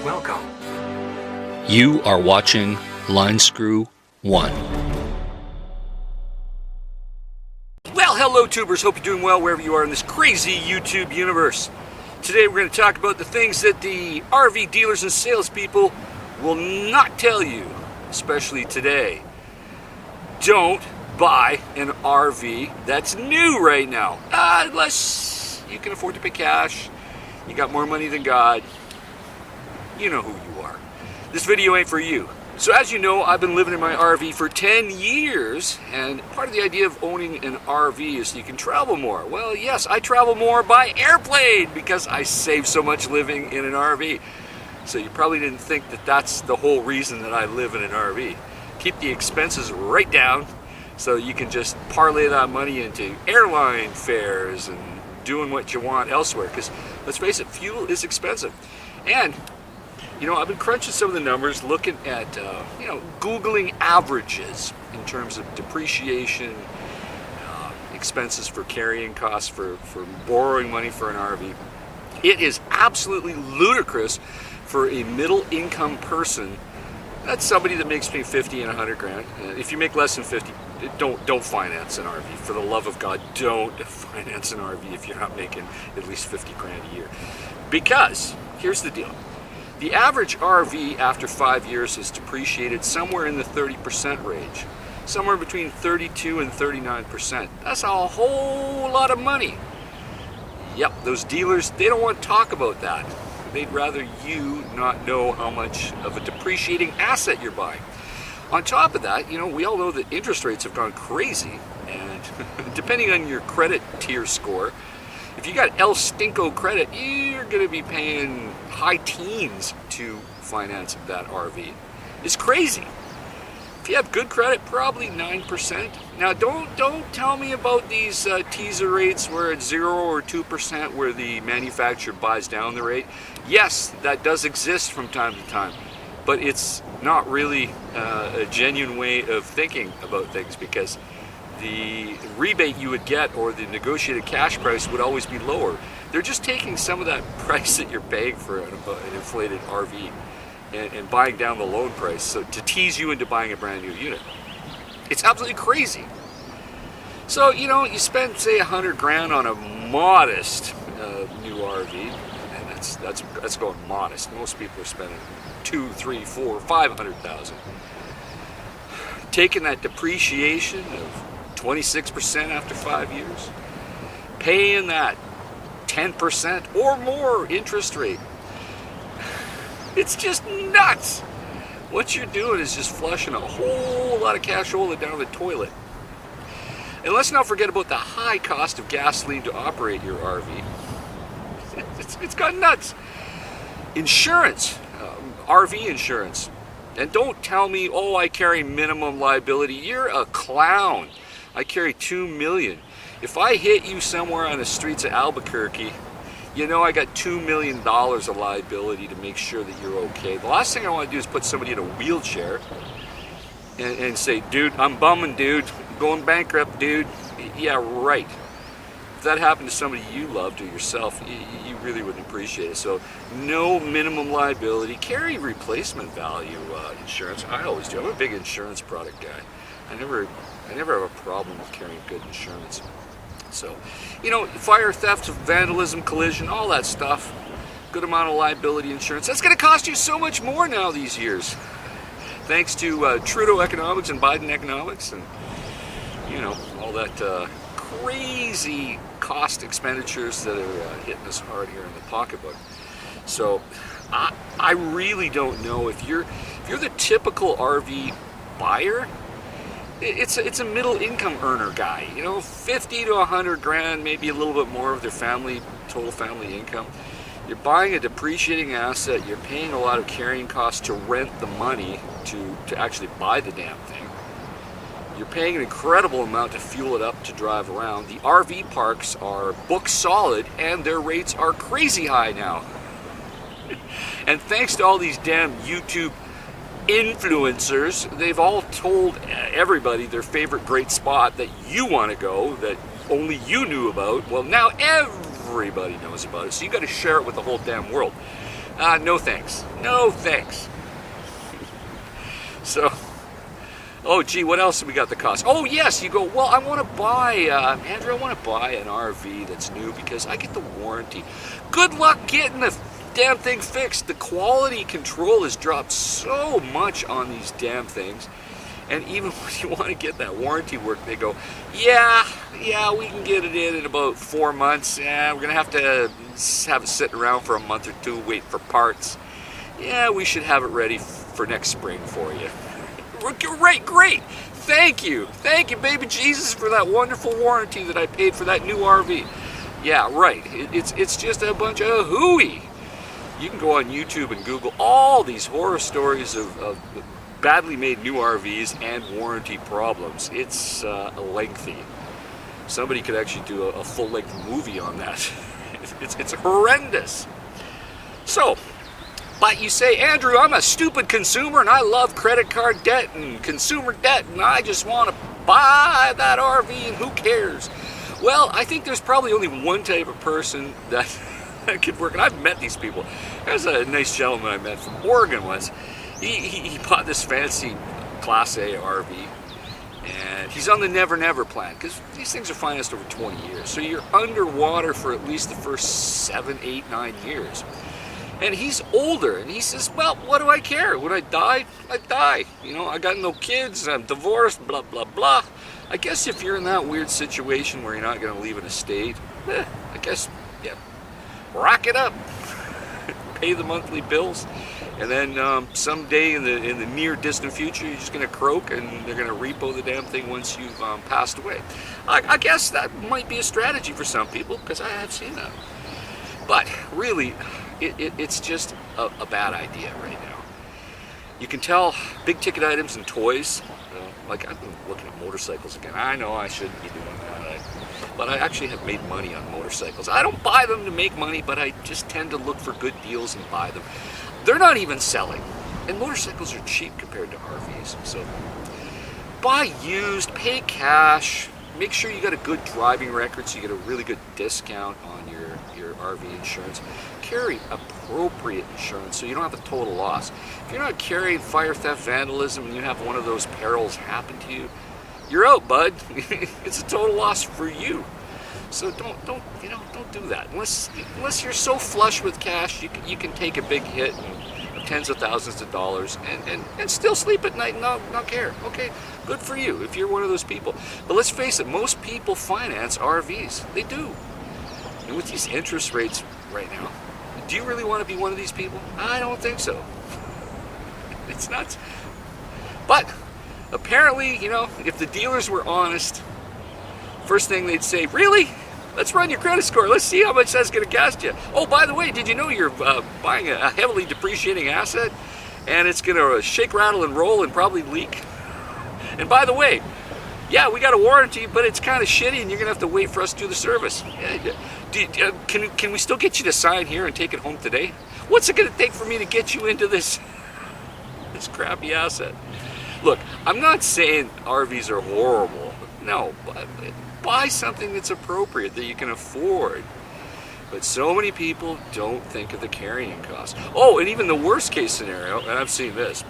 Welcome. You are watching Line Screw 1. Well, hello tubers, hope you're doing well wherever you are in this crazy YouTube universe. Today we're going to talk about the things that the RV dealers and salespeople will not tell you, especially today. Don't buy an RV that's new right now, unless you can afford to pay cash, you got more money than God, you know who you are. This video ain't for you. So as you know, I've been living in my RV for 10 years, and part of the idea of owning an RV is you can travel more. Well, yes, I travel more by airplane because I save so much living in an RV. So you probably didn't think that that's the whole reason that I live in an RV. Keep the expenses right down so you can just parlay that money into airline fares and doing what you want elsewhere, because let's face it, fuel is expensive. And you know, I've been crunching some of the numbers, looking at, Googling averages in terms of depreciation, expenses for carrying costs, for borrowing money for an RV. It is absolutely ludicrous for a middle-income person. That's somebody that makes between 50 and 100 grand. If you make less than 50, don't finance an RV. For the love of God, don't finance an RV if you're not making at least 50 grand a year. Because, here's the deal. The average RV after 5 years is depreciated somewhere in the 30% range, somewhere between 32 and 39%. That's a whole lot of money. Yep, those dealers, they don't want to talk about that. They'd rather you not know how much of a depreciating asset you're buying. On top of that, you know, we all know that interest rates have gone crazy, and depending on your credit tier score, if you got El Stinko credit, you're going to be paying high teens to finance that RV. It's crazy. If you have good credit, probably 9%. Now, don't tell me about these teaser rates where it's 0 or 2% where the manufacturer buys down the rate. Yes, that does exist from time to time, but it's not really a genuine way of thinking about things, because the rebate you would get or the negotiated cash price would always be lower. They're just taking some of that price that you're paying for an inflated RV and buying down the loan price, so to tease you into buying a brand new unit. It's absolutely crazy. So, you know, you spend, say, 100 grand on a modest new RV, and that's going modest. Most people are spending 2, 3, 4, 500,000. Taking that depreciation of 26% after 5 years, paying that 10% or more interest rate. It's just nuts. What you're doing is just flushing a whole lot of cashola down the toilet. And let's not forget about the high cost of gasoline to operate your RV. It's gone nuts. Insurance, RV insurance. And don't tell me, oh, I carry minimum liability. You're a clown. I carry $2 million. If I hit you somewhere on the streets of Albuquerque, you know I got $2 million of liability to make sure that you're okay. The last thing I want to do is put somebody in a wheelchair and say, dude, I'm bumming, dude. I'm going bankrupt, dude. Yeah, right. If that happened to somebody you loved or yourself, you really wouldn't appreciate it. So no minimum liability. Carry replacement value insurance. I always do. I'm a big insurance product guy. I never have a problem with carrying good insurance. So, you know, fire, theft, vandalism, collision, all that stuff. Good amount of liability insurance. That's going to cost you so much more now these years. Thanks to Trudeau economics and Biden economics and, you know, all that crazy cost expenditures that are hitting us hard here in the pocketbook. So I really don't know if you're the typical RV buyer. It's a middle income earner guy, you know, 50 to 100 grand, maybe a little bit more of their total family income. You're buying a depreciating asset, you're paying a lot of carrying costs to rent the money to actually buy the damn thing. You're paying an incredible amount to fuel it up to drive around. The RV parks are book solid and their rates are crazy high now. And thanks to all these damn YouTube influencers, they've all told everybody their favorite great spot that you want to go, that only you knew about. Well, now everybody knows about it, so you got to share it with the whole damn world. No thanks. No thanks. So, oh gee, what else have we got the cost? Oh yes, you go, well, I want to buy, Andrew, I want to buy an RV that's new because I get the warranty. Good luck getting the damn thing fixed. The quality control has dropped so much on these damn things. And even when you want to get that warranty work, they go, yeah, we can get it in about 4 months. Yeah, we're going to have it sitting around for a month or two, wait for parts. Yeah, we should have it ready for next spring for you. Right, great. Thank you, baby Jesus, for that wonderful warranty that I paid for that new RV. Yeah, right. It's just a bunch of hooey. You can go on YouTube and Google all these horror stories of badly made new RVs and warranty problems. It's lengthy. Somebody could actually do a full-length movie on that. It's horrendous. So, but you say, Andrew, I'm a stupid consumer and I love credit card debt and consumer debt and I just want to buy that RV and who cares? Well, I think there's probably only one type of person that could work, and I've met these people. There's a nice gentleman I met from Oregon once. He bought this fancy Class A RV, and he's on the Never Never plan, because these things are financed over 20 years. So you're underwater for at least the first 7, 8, 9 years. And he's older, and he says, well, what do I care? When I die, I die. You know, I got no kids, I'm divorced, blah, blah, blah. I guess if you're in that weird situation where you're not going to leave an estate, I guess, yeah, rack it up. Pay the monthly bills. And then someday in the near distant future, you're just going to croak and they're going to repo the damn thing once you've passed away. I guess that might be a strategy for some people, because I have seen that. But really, it's just a bad idea right now. You can tell big ticket items and toys, like I've been looking at motorcycles again. I know I shouldn't be doing that, but I actually have made money on motorcycles. I don't buy them to make money, but I just tend to look for good deals and buy them. They're not even selling, and motorcycles are cheap compared to RVs. So buy used, pay cash, make sure you got a good driving record so you get a really good discount on your RV insurance. Carry appropriate insurance so you don't have a total loss. If you're not carrying fire, theft, vandalism, and you have one of those perils happen to you, you're out, bud. It's a total loss for you. So don't do that. Unless you're so flush with cash, you can take a big hit of tens of thousands of dollars and still sleep at night and not care. Okay, good for you if you're one of those people. But let's face it, most people finance RVs. They do. And with these interest rates right now, do you really want to be one of these people? I don't think so. It's nuts. But apparently, if the dealers were honest, first thing they'd say, really? Let's run your credit score. Let's see how much that's going to cost you. Oh, by the way, did you know you're buying a heavily depreciating asset and it's going to shake, rattle, and roll and probably leak? And by the way, yeah, we got a warranty, but it's kind of shitty and you're going to have to wait for us to do the service. Can we still get you to sign here and take it home today? What's it going to take for me to get you into this crappy asset? Look, I'm not saying RVs are horrible. No, but buy something that's appropriate that you can afford. But so many people don't think of the carrying cost. Oh, and even the worst case scenario, and I've seen this,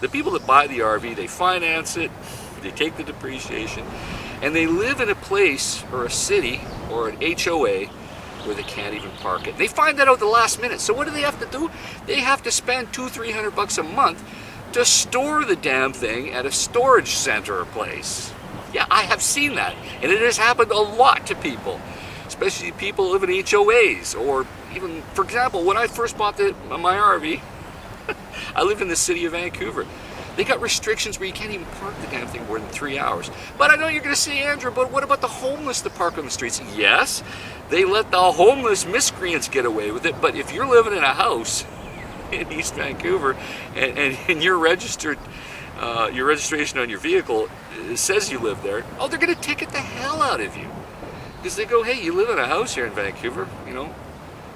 the people that buy the RV, they finance it, they take the depreciation, and they live in a place or a city or an HOA where they can't even park it. They find that out at the last minute. So what do they have to do? They have to spend $200-300 a month to store the damn thing at a storage center or place. Yeah, I have seen that, and it has happened a lot to people, especially people who live in HOAs, or even, for example, when I first bought my RV, I live in the city of Vancouver. They got restrictions where you can't even park the damn thing more than 3 hours. But I know you're going to say, Andrew, but what about the homeless that park on the streets? Yes, they let the homeless miscreants get away with it, but if you're living in a house in East Vancouver and you're registered, your registration on your vehicle says you live there, oh, they're going to ticket the hell out of you. Because they go, hey, you live in a house here in Vancouver,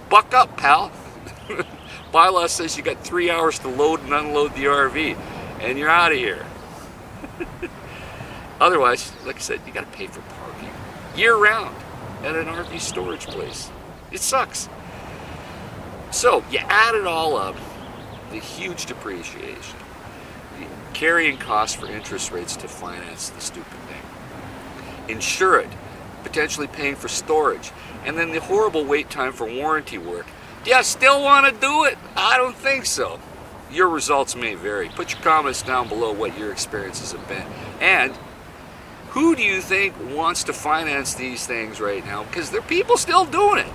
buck up, pal. Bylaw says you got 3 hours to load and unload the RV, and you're out of here. Otherwise, like I said, you got to pay for parking year round at an RV storage place. It sucks. So you add it all up, the huge depreciation, the carrying costs for interest rates to finance the stupid thing, insure it, potentially paying for storage, and then the horrible wait time for warranty work. Do you still want to do it? I don't think so. Your results may vary. Put your comments down below what your experiences have been. And who do you think wants to finance these things right now? Because there are people still doing it.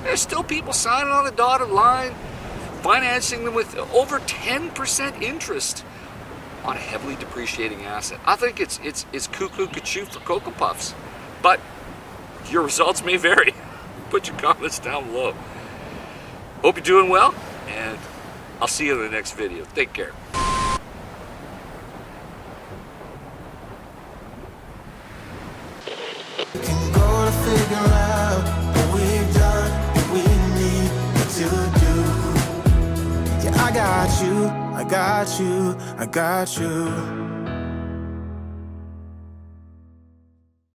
There's still people signing on the dotted line, financing them with over 10% interest on a heavily depreciating asset. I think it's cuckoo cuckoo for Cocoa Puffs. But your results may vary. Put your comments down below. Hope you're doing well, and I'll see you in the next video. Take care. Can go to figure out what we've done, what we need to do. Yeah, I got you, I got you, I got you.